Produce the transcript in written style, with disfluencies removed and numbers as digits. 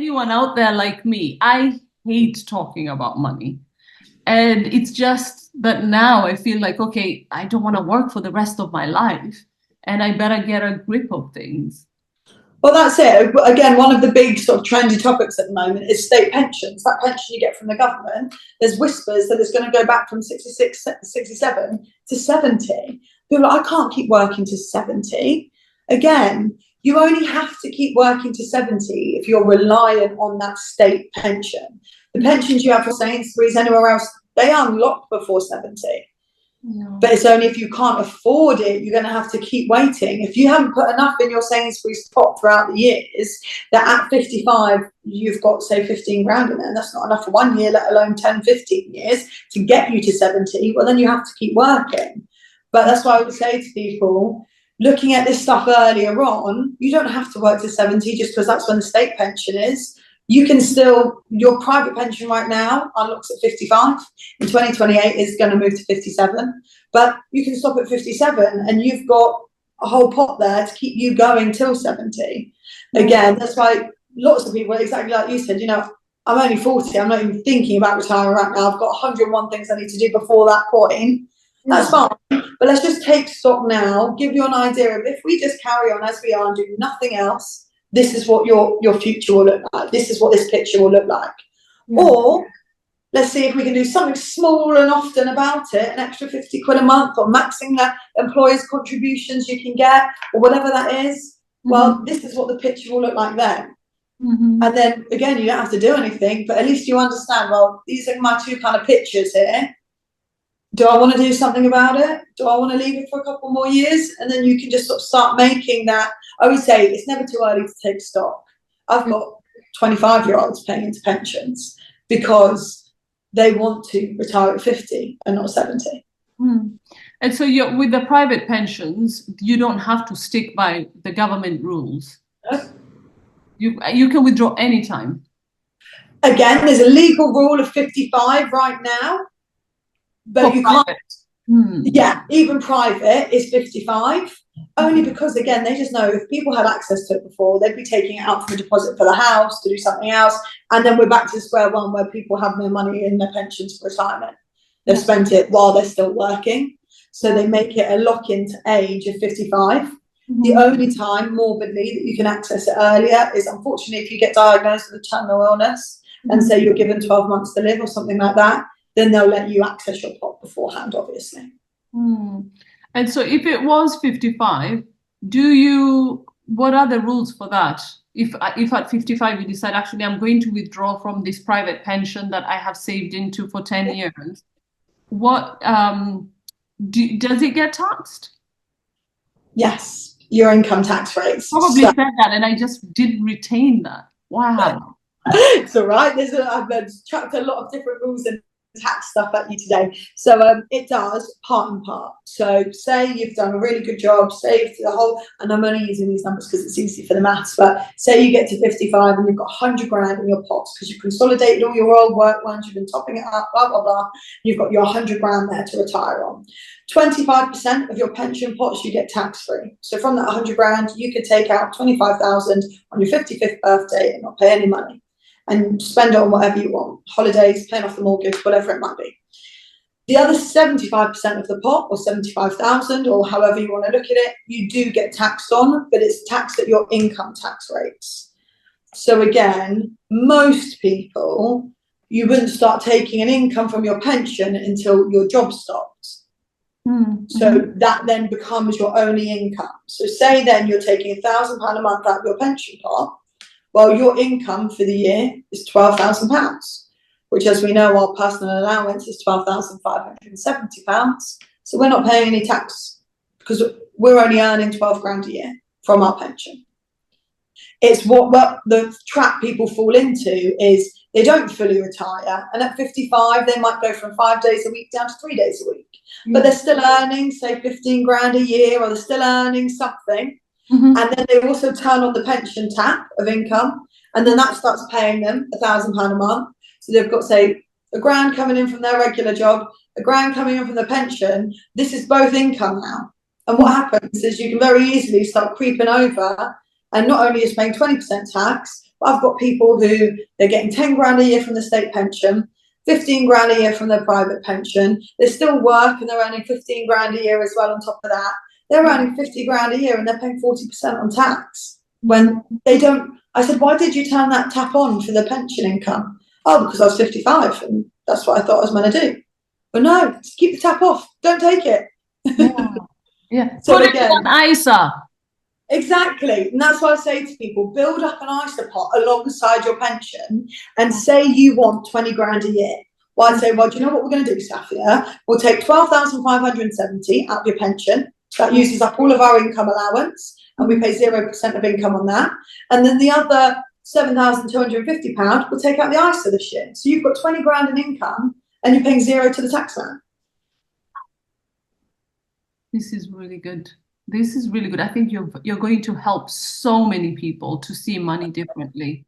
anyone out there like me, I hate talking about money. And it's just that now I feel like, okay, I don't want to work for the rest of my life and I better get a grip of things. Well, that's it. Again, one of the big sort of trendy topics at the moment is state pensions. That pension you get from the government, there's whispers that it's going to go back from 66, 67 to 70. People are like, I can't keep working to 70. Again, you only have to keep working to 70 if you're reliant on that state pension. The pensions you have for Sainsbury's, anywhere else, they unlock before 70. No. But it's only if you can't afford it, you're going to have to keep waiting. If you haven't put enough in your Sainsbury's pot throughout the years, that at 55, you've got, say, 15 grand in there, and that's not enough for 1 year, let alone 10, 15 years to get you to 70, well, then you have to keep working. But that's why I would say to people, looking at this stuff earlier on, you don't have to work to 70 just because that's when the state pension is. You can still, your private pension right now unlocks at 55. In 2028 is going to move to 57. But you can stop at 57 and you've got a whole pot there to keep you going till 70. Again, that's why lots of people, exactly like you said, you know, I'm only 40. I'm not even thinking about retiring right now. I've got 101 things I need to do before that point. That's fine. But let's just take stock now, give you an idea of if we just carry on as we are and do nothing else, this is what your future will look like. This is what this picture will look like. Or let's see if we can do something small and often about it, an extra 50 quid a month or maxing the employer's contributions you can get or whatever that is. Well, this is what the picture will look like then. And then again, you don't have to do anything, but at least you understand, well, these are my two kind of pictures here. Do I want to do something about it? Do I want to leave it for a couple more years? And then you can just sort of start making that. I would say it's never too early to take stock. I've got 25-year-olds paying into pensions because they want to retire at 50 and not 70. And so with the private pensions, you don't have to stick by the government rules. You can withdraw anytime. Again, there's a legal rule of 55 right now. But you can't, yeah, even private is 55, only because, again, they just know if people had access to it before, they'd be taking it out from a deposit for the house to do something else. And then we're back to square one where people have no money in their pensions for retirement. They've spent it while they're still working. So they make it a lock-in to age of 55. The only time, morbidly, that you can access it earlier is, unfortunately, if you get diagnosed with a terminal illness and say you're given 12 months to live or something like that, then they'll let you access your pot beforehand, obviously. And so if it was 55, what are the rules for that? If at 55 you decide, actually, I'm going to withdraw from this private pension that I have saved into for 10 years, what does it get taxed? Yes, your income tax rates. Probably said that and I just didn't retain that. Wow. It's all right. I've chucked a lot of different rules and tax stuff at you today. So it does part and part. So say you've done a really good job, saved the whole, and I'm only using these numbers because it's easy for the maths, but say you get to 55 and you've got 100 grand in your pots because you've consolidated all your old work ones, you've been topping it up, blah, blah, blah. You've got your 100 grand there to retire on. 25% of your pension pots you get tax-free. So from that 100 grand, you could take out 25,000 on your 55th birthday and not pay any money. And spend it on whatever you want, holidays, paying off the mortgage, whatever it might be. The other 75% of the pot, or 75,000, or however you want to look at it, you do get taxed on, but it's taxed at your income tax rates. So again, most people, you wouldn't start taking an income from your pension until your job stopped. So that then becomes your only income. So say then you're taking £1,000 a month out of your pension pot. Well, your income for the year is £12,000, which, as we know, our personal allowance is £12,570. So we're not paying any tax because we're only earning 12 grand a year from our pension. It's what the trap people fall into is they don't fully retire. And at 55, they might go from 5 days a week down to 3 days a week. But they're still earning, say, 15 grand a year, or they're still earning something. And then they also turn on the pension tap of income, and then that starts paying them £1,000 a month. So they've got, say, £1 grand coming in from their regular job, £1 grand coming in from the pension. This is both income now. And what happens is you can very easily start creeping over, and not only is paying 20% tax, But I've got people who they're getting 10 grand a year from the state pension, 15 grand a year from their private pension. They still work and they're earning 15 grand a year as well on top of that. They're earning 50 grand a year and they're paying 40% on tax when they don't. I said, why did you turn that tap on for the pension income? Oh, because I was 55 and that's what I thought I was meant to do. But no, keep the tap off. Don't take it. Yeah. So Put again, it in an ISA. exactly. And that's why I say to people, build up an ISA pot alongside your pension and say you want 20 grand a year. Well, I'd say, well, do you know what we're going to do, Safia? We'll take 12,570 out of your pension. That uses up all of our income allowance and we pay 0% of income on that. And then the other £7,250 we'll take out the ISA this year. So you've got 20 grand in income and you're paying zero to the tax man. This is really good. This is really good. I think you're going to help so many people to see money differently.